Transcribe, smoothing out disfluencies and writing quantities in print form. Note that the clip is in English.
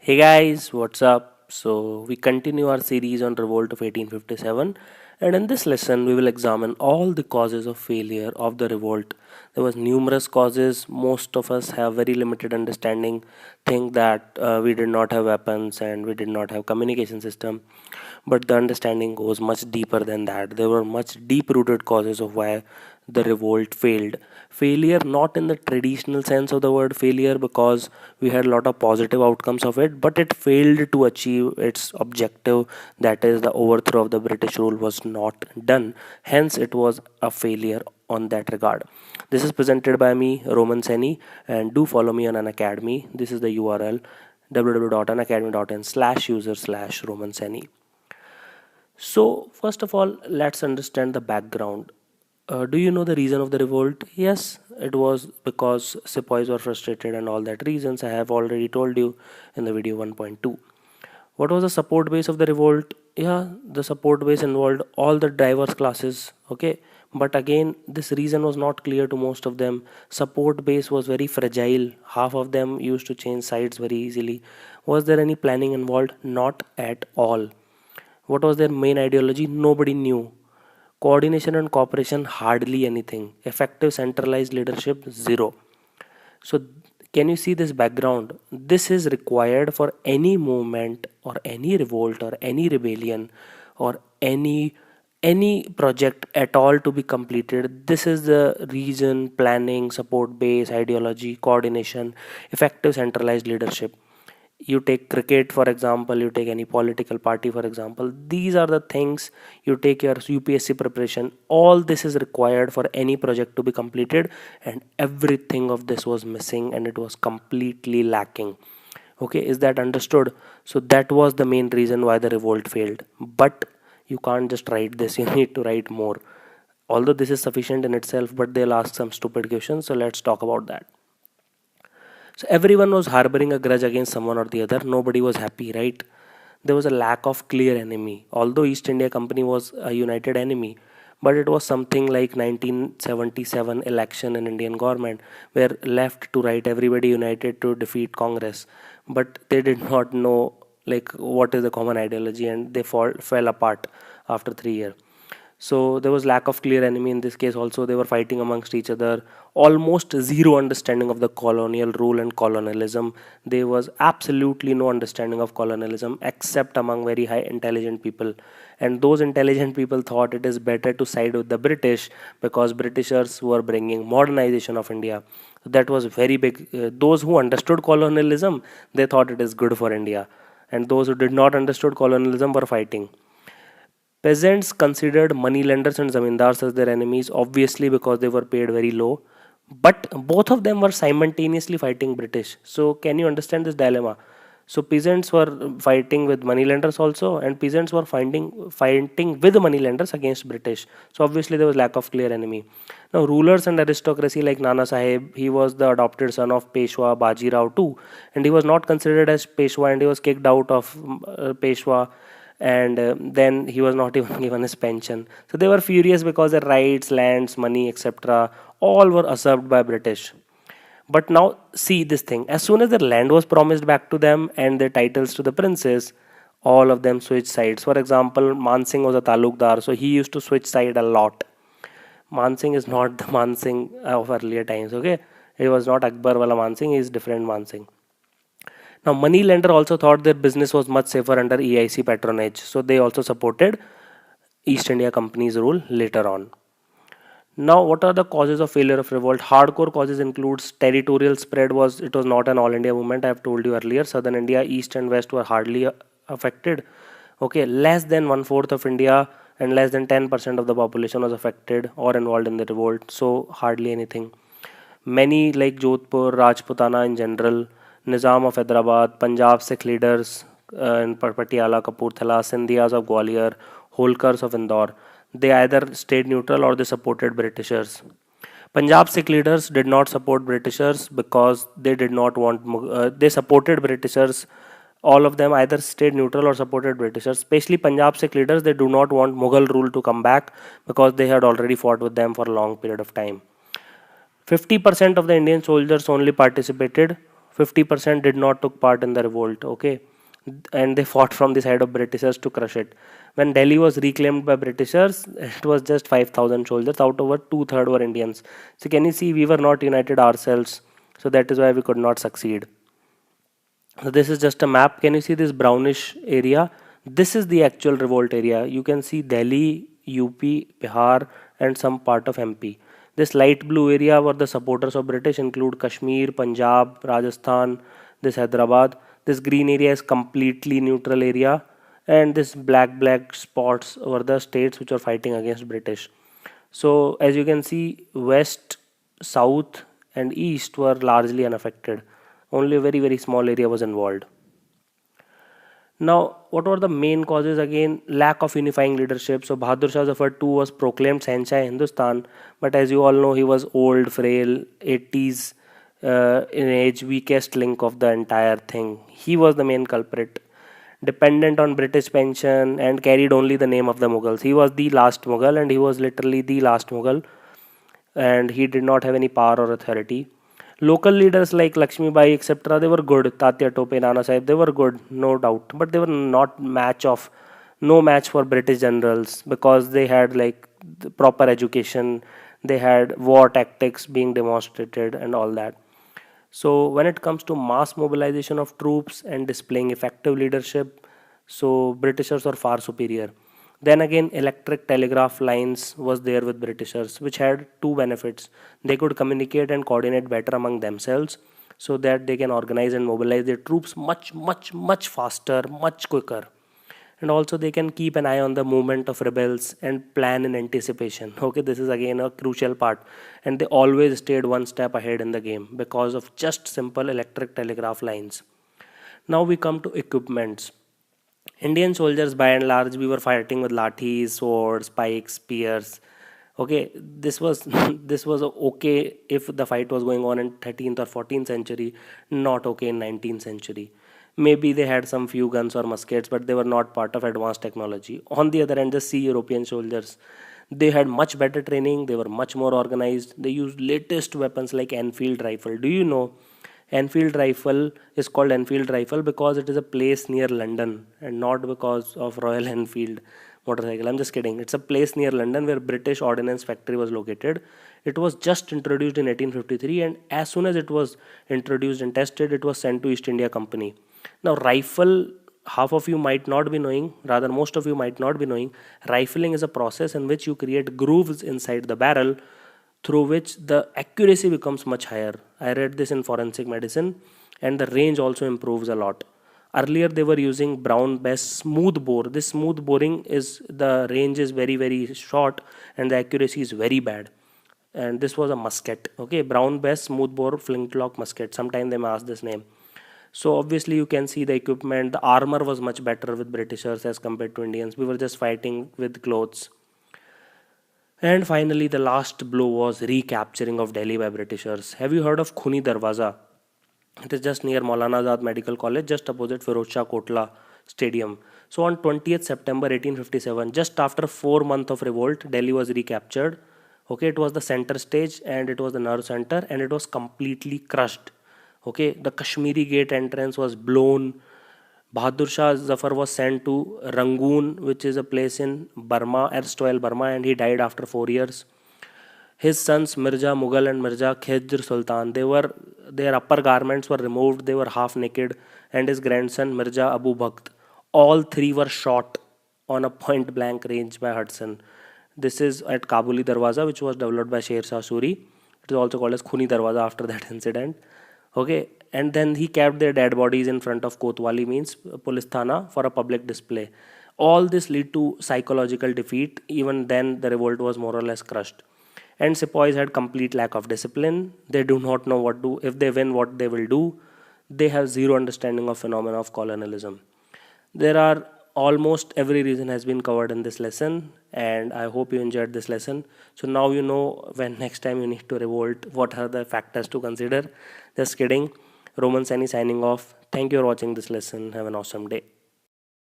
Hey guys, what's up? So, we continue our series on Revolt of 1857, and in this lesson, we will examine all the causes of failure of the revolt. There was numerous causes. Most of us have very limited understanding, think that we did not have weapons and we did not have communication system, but the understanding goes much deeper than that. There were much deep rooted causes of why the revolt failed. Failure not in the traditional sense of the word failure, because we had a lot of positive outcomes of it, but it failed to achieve its objective, that is the overthrow of the British rule was not done. Hence it was a failure on that regard. This is presented by me, Roman Seni, and do follow me on an academy. This is the URL www.unacademy.in/user/Roman Seni. So, first of all, let's understand the background. Do you know the reason of the revolt? Yes, it was because sepoys were frustrated and all that reasons I have already told you in the video 1.2. What was the support base of the revolt? Yeah, the support base involved all the diverse classes. Okay, but again, this reason was not clear to most of them. Support base was very fragile. Half of them used to change sides very easily. Was there any planning involved? Not at all. What was their main ideology? Nobody knew. Coordination and cooperation, hardly anything. Effective centralized leadership, zero. So, can you see this background? This is required for any movement or any revolt or any rebellion or any project at all to be completed. This is the reason, planning, support base, ideology, coordination, effective centralized leadership. You take cricket for example, you take any political party for example, these are the things. You take your UPSC preparation, all this is required for any project to be completed, and everything of this was missing and it was completely lacking. Okay, is that understood? So that was the main reason why the revolt failed. But you can't just write this, you need to write more. Although this is sufficient in itself, but they'll ask some stupid questions, so let's talk about that. So everyone was harboring a grudge against someone or the other. Nobody was happy, right? There was a lack of clear enemy. Although East India Company was a united enemy, but it was something like 1977 election in Indian government, where left to right everybody united to defeat Congress, but they did not know like what is the common ideology, and they fell apart after 3 years. So there was lack of clear enemy in this case also. They were fighting amongst each other. Almost zero understanding of the colonial rule and colonialism. There was absolutely no understanding of colonialism except among very high intelligent people. And those intelligent people thought it is better to side with the British because Britishers were bringing modernization of India. That was very big. Those who understood colonialism, they thought it is good for India. And those who did not understood colonialism were fighting. Peasants considered moneylenders and zamindars as their enemies, obviously because they were paid very low. But both of them were simultaneously fighting British. So can you understand this dilemma? So peasants were fighting with moneylenders also, and peasants were fighting with moneylenders against British. So obviously there was lack of clear enemy. Now rulers and aristocracy like Nana Sahib, he was the adopted son of Peshwa Baji Rao too, and he was not considered as Peshwa, and he was kicked out of Peshwa, and then he was not even given his pension. So they were furious because their rights, lands, money, etc., all were usurped by British. But now see this thing: as soon as their land was promised back to them and their titles to the princes, all of them switched sides. For example, Mansingh was a talukdar, so he used to switch side a lot. Mansingh is not the Mansingh of earlier times. Okay, he was not Akbar wala Mansingh; he is different Mansingh. Now, moneylender also thought their business was much safer under EIC patronage, so they also supported East India Company's rule later on. Now, what are the causes of failure of revolt? Hardcore causes includes territorial spread. It was not an all India movement. I have told you earlier. Southern India, East and West were hardly affected. Okay, less than one fourth of India and less than 10% of the population was affected or involved in the revolt. So hardly anything. Many like Jodhpur, Rajputana in general, Nizam of Hyderabad, Punjab Sikh leaders in Patiala, Kapurthala, Sindhiyas of Gwalior, Holkars of Indore, they either stayed neutral or they supported Britishers. Punjab Sikh leaders did not support Britishers because they did not want. They supported Britishers. All of them either stayed neutral or supported Britishers. Especially Punjab Sikh leaders, they do not want Mughal rule to come back because they had already fought with them for a long period of time. 50% of the Indian soldiers only participated 50% did not took part in the revolt. Okay, and they fought from the side of Britishers to crush it. When Delhi was reclaimed by Britishers, it was just 5,000 soldiers. Out of over two-thirds were Indians. So can you see, we were not united ourselves. So that is why we could not succeed. So this is just a map. Can you see this brownish area? This is the actual revolt area. You can see Delhi, UP, Bihar, and some part of MP. This light blue area were the supporters of British, include Kashmir, Punjab, Rajasthan, this Hyderabad. This green area is completely neutral area, and this black spots were the states which were fighting against British. So as you can see, west, south, and east were largely unaffected. Only a very small area was involved. Now, what were the main causes? Again, lack of unifying leadership. So Bahadur Shah Zafar II was proclaimed Shenshah Hindustan, but as you all know, he was old, frail, 80s in age, weakest link of the entire thing. He was the main culprit, dependent on British pension and carried only the name of the Mughals. He was the last Mughal, and he was literally the last Mughal, and he did not have any power or authority. Local leaders like Lakshmi Bai, etc., they were good. Tatya Tope, Nana Sahib, they were good, no doubt. But they were not no match for British generals, because they had like the proper education, they had war tactics being demonstrated and all that. So when it comes to mass mobilization of troops and displaying effective leadership, so Britishers are far superior. Then again, electric telegraph lines was there with Britishers, which had two benefits. They could communicate and coordinate better among themselves, so that they can organize and mobilize their troops much faster, much quicker. And also they can keep an eye on the movement of rebels and plan in anticipation. Okay, this is again a crucial part. And they always stayed one step ahead in the game because of just simple electric telegraph lines. Now we come to equipments. Indian soldiers, by and large, we were fighting with lathis, swords, pikes, spears. Okay, this was this was okay if the fight was going on in 13th or 14th century, not okay in 19th century. Maybe they had some few guns or muskets, but they were not part of advanced technology. On the other hand, just see European soldiers. They had much better training. They were much more organized. They used latest weapons like Enfield rifle. Do you know Enfield rifle is called Enfield rifle because it is a place near London and not because of Royal Enfield motorcycle. I'm just kidding. It's a place near London where British Ordnance Factory was located. It was just introduced in 1853, and as soon as it was introduced and tested, it was sent to East India Company. Now, rifle, half of you might not be knowing, rather, most of you might not be knowing, rifling is a process in which you create grooves inside the barrel through which the accuracy becomes much higher. I read this in forensic medicine, and the range also improves a lot. Earlier, they were using brown bess smooth bore. This smooth boring is the range is very short, and the accuracy is very bad. And this was a musket. Okay, brown bess smooth bore flintlock musket. Sometime they may ask this name. So obviously you can see the equipment, the armor was much better with Britishers as compared to Indians. We were just fighting with clothes. And finally, the last blow was recapturing of Delhi by Britishers. Have you heard of Khuni Darwaza? It is just near Maulana Azad Medical College, just opposite Firoz Shah Kotla Stadium. So on 20th September 1857, just after 4 months of revolt, Delhi was recaptured. Okay, it was the center stage and it was the nerve center, and it was completely crushed. Okay, the Kashmiri Gate entrance was blown. Bahadur Shah Zafar was sent to Rangoon, which is a place in Burma, erstwhile Burma, and he died after 4 years. His sons Mirza Mughal and Mirza Khidr Sultan, their upper garments were removed, they were half naked, and his grandson Mirza Abu Bakht, all three were shot on a point blank range by Hudson. This is at Kabuli Darwaza, which was developed by Sher Shah Suri. It is also called as Khuni Darwaza after that incident. Okay, and then he kept their dead bodies in front of Kotwali, means police thana, for a public display. All this lead to psychological defeat. Even then, the revolt was more or less crushed. And sepoys had complete lack of discipline. They do not know what to, if they win, what they will do. They have zero understanding of phenomena of colonialism. There are almost every reason has been covered in this lesson, and I hope you enjoyed this lesson. So now you know when next time you need to revolt, what are the factors to consider. Just kidding. Roman Sani signing off. Thank you for watching this lesson. Have an awesome day.